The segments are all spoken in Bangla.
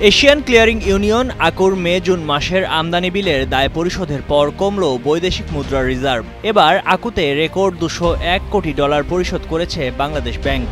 এশিয়ান ক্লিয়ারিং ইউনিয়ন আকুর মে জুন মাসের আমদানি বিলের দায় পরিশোধের পর কমল বৈদেশিক মুদ্রার রিজার্ভ। এবার আকুতে রেকর্ড $201 কোটি পরিশোধ করেছে বাংলাদেশ ব্যাংক।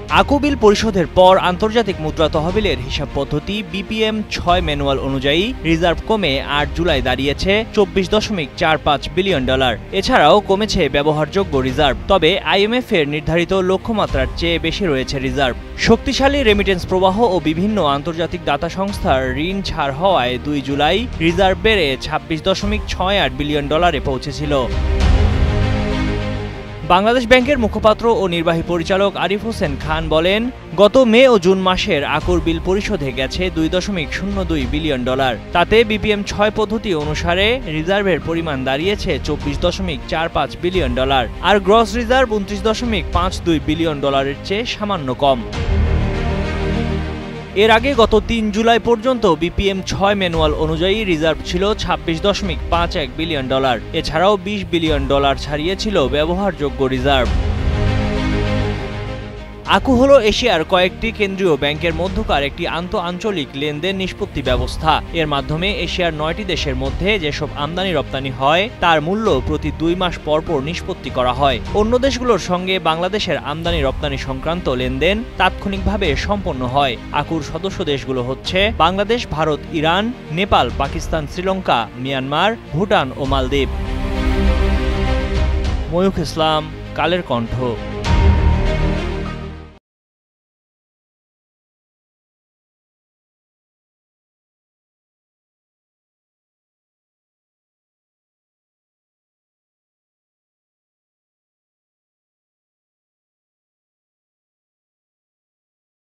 আকু বিল পরিশোধের পর আন্তর্জাতিক মুদ্রা তহবিলের হিসাব পদ্ধতি BPM-6 ম্যানুয়াল অনুযায়ী রিজার্ভ কমে ৮ জুলাই দাঁড়িয়েছে $24.45 বিলিয়ন। এছাড়াও কমেছে ব্যবহারযোগ্য রিজার্ভ। তবে IMF এর নির্ধারিত লক্ষ্যমাত্রার চেয়ে বেশি রয়েছে রিজার্ভ। শক্তিশালী রেমিটেন্স প্রবাহ ও বিভিন্ন আন্তর্জাতিক দাতা সংস্থার ঋণ ছাড় হওয়ায় ২ জুলাই রিজার্ভ বেড়ে $26.68 বিলিয়ন পৌঁছেছিল। বাংলাদেশ ব্যাংকের মুখপাত্র ও নির্বাহী পরিচালক আরিফ হোসেন খান বলেন, গত মে ও জুন মাসের আকুর বিল পরিশোধে গেছে $2.02 বিলিয়ন। তাতে BPM-6 পদ্ধতি অনুসারে রিজার্ভের পরিমাণ দাঁড়িয়েছে $24.45 বিলিয়ন আর গ্রস রিজার্ভ $29.52 বিলিয়ন চেয়ে সামান্য কম। এর আগে গত ৩ জুলাই পর্যন্ত BPM-6 ম্যানুয়াল অনুযায়ী রিজার্ভ ছিল $26.51 বিলিয়ন। এছাড়াও $20 বিলিয়ন ছাড়িয়েছিল ব্যবহারযোগ্য রিজার্ভ। আকু হলো এশিয়ার কয়েকটি কেন্দ্রীয় ব্যাংকের মধ্যকার একটি আন্তঃআঞ্চলিক লেনদেন নিষ্পত্তি ব্যবস্থা। এর মাধ্যমে এশিয়ার ৯টি দেশের মধ্যে যেসব আমদানি রপ্তানি হয় তার মূল্য প্রতি ২ মাস পরপর নিষ্পত্তি করা হয়। অন্য দেশগুলোর সঙ্গে বাংলাদেশের আমদানি রপ্তানি সংক্রান্ত লেনদেন তাৎক্ষণিকভাবে সম্পন্ন হয়। আকুর সদস্য দেশগুলো হচ্ছে বাংলাদেশ, ভারত, ইরান, নেপাল, পাকিস্তান, শ্রীলঙ্কা, মিয়ানমার, ভুটান ও মালদ্বীপ। ময়ূখ ইসলাম, কালের কণ্ঠ।